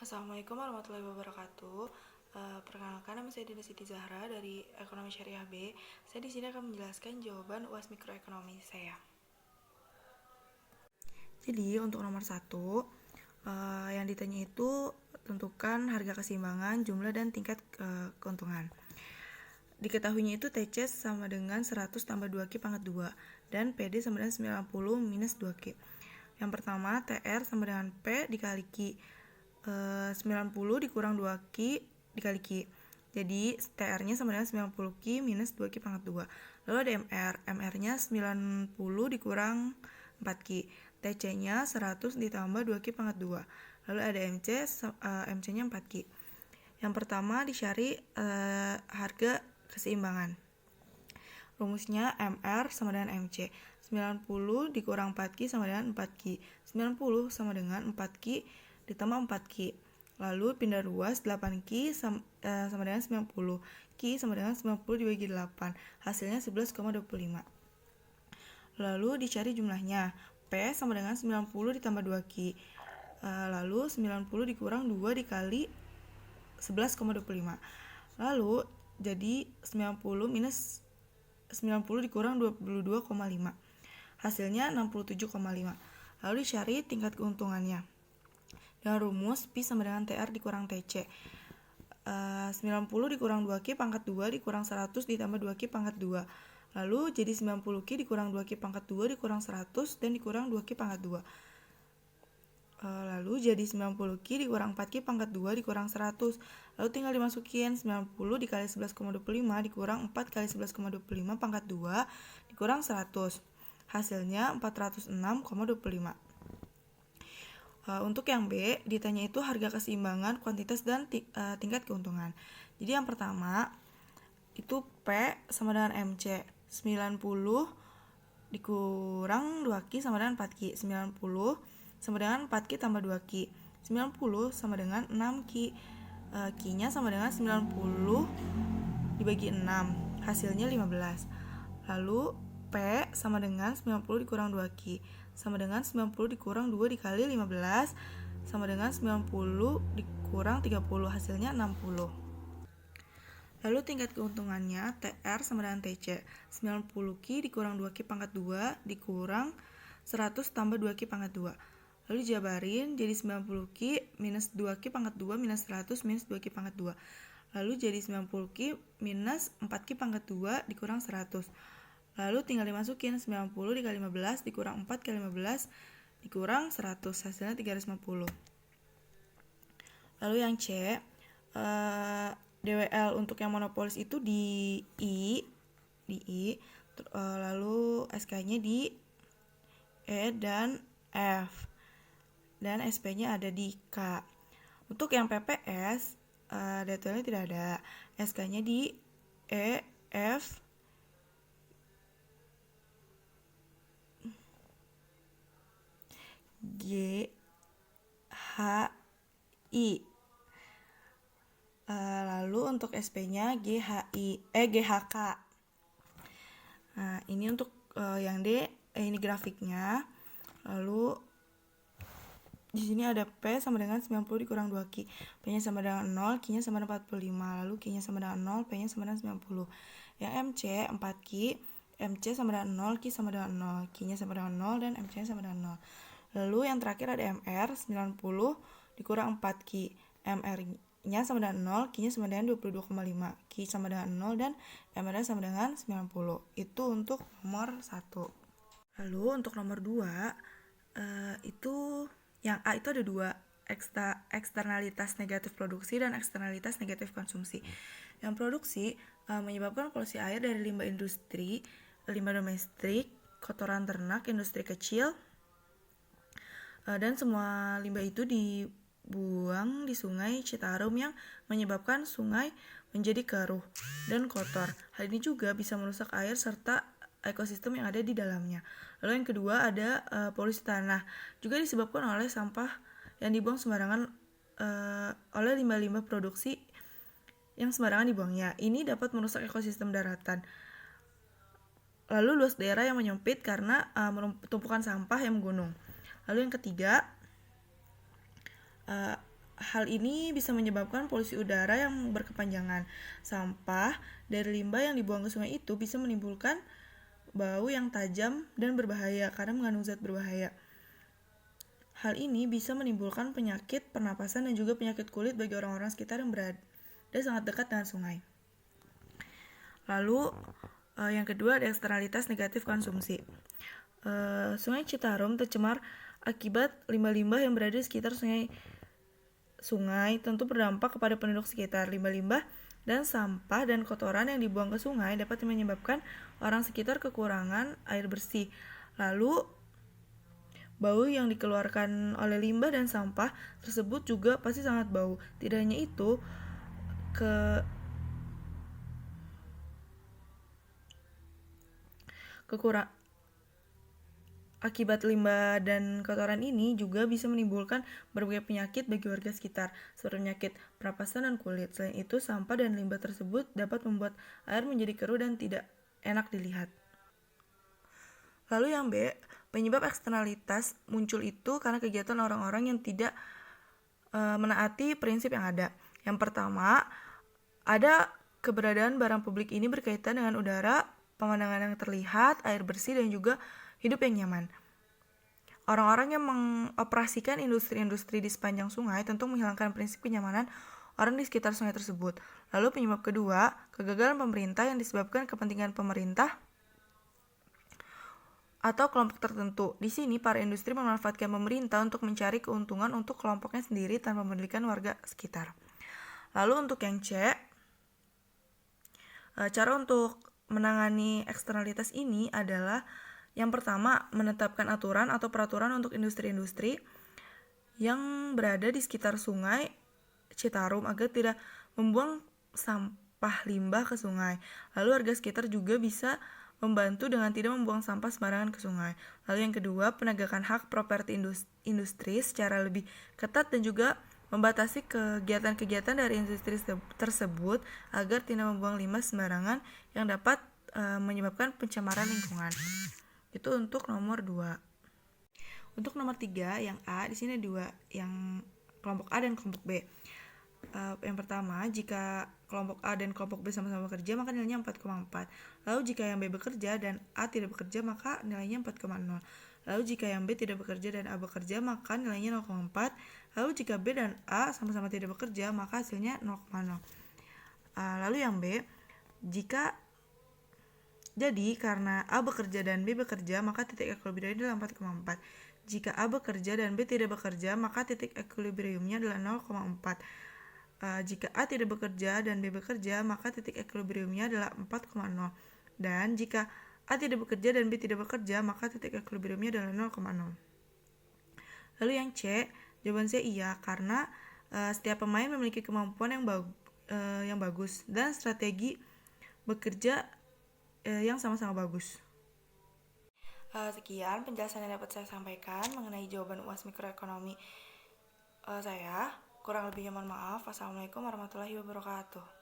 Assalamualaikum warahmatullahi wabarakatuh. Perkenalkan, nama saya Dina Siti Zahra dari Ekonomi Syariah B. Saya di sini akan menjelaskan jawaban UAS Mikroekonomi saya. Jadi untuk nomor 1, yang ditanya itu tentukan harga keseimbangan, jumlah dan tingkat keuntungan. Diketahuinya itu TC sama dengan 100 tambah 2Q pangkat 2 dan PD sama dengan 90 minus 2Q. Yang pertama, TR sama dengan P dikali Q. 90 dikurang 2Q dikali Q. Jadi TR-nya sama dengan 90Q minus 2Q pangkat 2. Lalu ada MR. MR-nya 90 dikurang 4Q. TC-nya 100 ditambah 2Q pangkat 2. Lalu ada MC. MC-nya 4Q. Yang pertama dicari harga keseimbangan. Rumusnya MR sama dengan MC. 90 dikurang 4Q sama dengan 4Q. 90 sama dengan 4Q ditambah 4Q. Lalu pindah ruas 8Q sama dengan 90. Q sama dengan 90 dibagi 8. Hasilnya 11,25. Lalu dicari jumlahnya. P sama dengan 90 ditambah 2Q. Lalu 90 dikurang 2 dikali 11,25. Lalu jadi 90 minus 90 dikurang 22,5. Hasilnya 67,5. Lalu dicari tingkat keuntungannya. Dengan rumus P sama dengan TR dikurang TC. 90 dikurang 2Q pangkat 2 dikurang 100 ditambah 2Q pangkat 2. Lalu jadi 90Q dikurang 2Q pangkat 2 dikurang 100 dan dikurang 2Q pangkat 2. Lalu jadi 90Q dikurang 4Q pangkat 2 dikurang 100. Lalu tinggal dimasukin 90 dikali 11,25 dikurang 4 kali 11,25 pangkat 2 dikurang 100. Hasilnya 406,25. Untuk yang B, ditanya itu harga keseimbangan, kuantitas, dan tingkat keuntungan. Jadi yang pertama, itu P sama dengan MC. 90 dikurang 2Q sama dengan 4Q. 90 sama dengan 4Q tambah 2Q. 90 sama dengan 6Q. Q-nya sama dengan 90 dibagi 6. Hasilnya 15. Lalu P sama dengan 90 dikurang 2Q sama dengan 90 dikurang 2 dikali 15 sama dengan 90 dikurang 30. Hasilnya 60. Lalu tingkat keuntungannya TR sama dengan TC. 90Q dikurang 2Q pangkat 2 dikurang 100 tambah 2Q pangkat 2. Lalu dijabarin jadi 90Q minus 2Q pangkat 2 minus 100 minus 2Q pangkat 2. Lalu jadi 90Q minus 4Q pangkat 2 dikurang 100. Lalu tinggal dimasukin 90 dikali 15 dikurang 4 kali 15 dikurang 100. Hasilnya 350. Lalu yang C, DWL untuk yang monopolis itu di I. Lalu SK-nya di E dan F. Dan SP-nya ada di K. Untuk yang PPS, detailnya tidak ada. SK-nya di E, F, G, H, I. Lalu untuk SP-nya GHK. Nah, ini untuk yang D, ini grafiknya. Lalu di sini ada P sama dengan 90 dikurang 2Q. P-nya sama dengan 0, Q-nya sama dengan 45. Lalu Q-nya sama dengan 0, P-nya sama dengan 90. Yang MC 4Q, MC sama dengan 0, Q sama dengan 0, Q-nya sama dengan 0 dan MC-nya sama dengan 0. Lalu yang terakhir ada MR 90 dikurang 4Q. MR-nya sama dengan 0, Q-nya sama dengan 22,5, Q sama dengan 0 dan MR-nya sama dengan 90. Itu untuk nomor 1. Lalu untuk nomor 2, itu yang A itu ada 2, eksternalitas negatif produksi dan eksternalitas negatif konsumsi. Yang produksi menyebabkan polusi air dari limbah industri, limbah domestik, kotoran ternak, industri kecil, dan semua limbah itu dibuang di sungai Citarum yang menyebabkan sungai menjadi keruh dan kotor. Hal ini juga bisa merusak air serta ekosistem yang ada di dalamnya. Lalu yang kedua ada polusi tanah, juga disebabkan oleh sampah yang dibuang sembarangan oleh limbah-limbah produksi yang sembarangan dibuangnya. Ini dapat merusak ekosistem daratan. Lalu luas daerah yang menyempit karena tumpukan sampah yang menggunung. Lalu yang ketiga Hal ini bisa menyebabkan polusi udara yang berkepanjangan. Sampah dari limbah yang dibuang ke sungai itu bisa menimbulkan bau yang tajam dan berbahaya karena mengandung zat berbahaya. Hal ini bisa menimbulkan penyakit pernapasan dan juga penyakit kulit bagi orang-orang sekitar yang berada sangat dekat dengan sungai. Lalu yang kedua ada eksternalitas negatif konsumsi. Sungai Citarum tercemar akibat limbah-limbah yang berada di sekitar sungai tentu berdampak kepada penduduk sekitar. Limbah-limbah dan sampah dan kotoran yang dibuang ke sungai dapat menyebabkan orang sekitar kekurangan air bersih. Lalu bau yang dikeluarkan oleh limbah dan sampah tersebut juga pasti sangat bau. Tidak hanya itu, akibat limbah dan kotoran ini juga bisa menimbulkan berbagai penyakit bagi warga sekitar, seperti penyakit pernapasan dan kulit. Selain itu, sampah dan limbah tersebut dapat membuat air menjadi keruh dan tidak enak dilihat. Lalu yang B, penyebab eksternalitas muncul itu karena kegiatan orang-orang yang tidak menaati prinsip yang ada. Yang pertama, ada keberadaan barang publik ini berkaitan dengan udara, pemandangan yang terlihat, air bersih, dan juga hidup yang nyaman. Orang-orang yang mengoperasikan industri-industri di sepanjang sungai tentu menghilangkan prinsip kenyamanan orang di sekitar sungai tersebut. Lalu penyebab kedua, kegagalan pemerintah yang disebabkan kepentingan pemerintah atau kelompok tertentu. Di sini para industri memanfaatkan pemerintah untuk mencari keuntungan untuk kelompoknya sendiri tanpa memedulikan warga sekitar. Lalu untuk yang C, cara untuk menangani eksternalitas ini adalah yang pertama, menetapkan aturan atau peraturan untuk industri-industri yang berada di sekitar sungai Citarum agar tidak membuang sampah limbah ke sungai. Lalu warga sekitar juga bisa membantu dengan tidak membuang sampah sembarangan ke sungai. Lalu yang kedua, penegakan hak properti industri secara lebih ketat dan juga membatasi kegiatan-kegiatan dari industri tersebut agar tidak membuang limbah sembarangan yang dapat menyebabkan pencemaran lingkungan. Itu untuk nomor 2. Untuk nomor 3 yang A, di sini ada 2, yang kelompok A dan kelompok B. Yang pertama, jika kelompok A dan kelompok B sama-sama bekerja, maka nilainya 4,4. Lalu jika yang B bekerja dan A tidak bekerja, maka nilainya 4,0. Lalu jika yang B tidak bekerja dan A bekerja, maka nilainya 0,4. Lalu jika B dan A sama-sama tidak bekerja, maka hasilnya 0,0. Lalu yang B, jadi karena A bekerja dan B bekerja, maka titik equilibriumnya adalah 4,4. Jika A bekerja dan B tidak bekerja, maka titik equilibriumnya adalah 0,4. Jika A tidak bekerja dan B bekerja, maka titik equilibriumnya adalah 4,0. Dan jika A tidak bekerja dan B tidak bekerja, maka titik equilibriumnya adalah 0,0. Lalu yang C, jawaban C iya, karena setiap pemain memiliki kemampuan yang bagus dan strategi bekerja yang sama-sama bagus. Sekian penjelasan yang dapat saya sampaikan mengenai jawaban UAS mikroekonomi saya. Kurang lebihnya mohon maaf. Wassalamualaikum warahmatullahi wabarakatuh.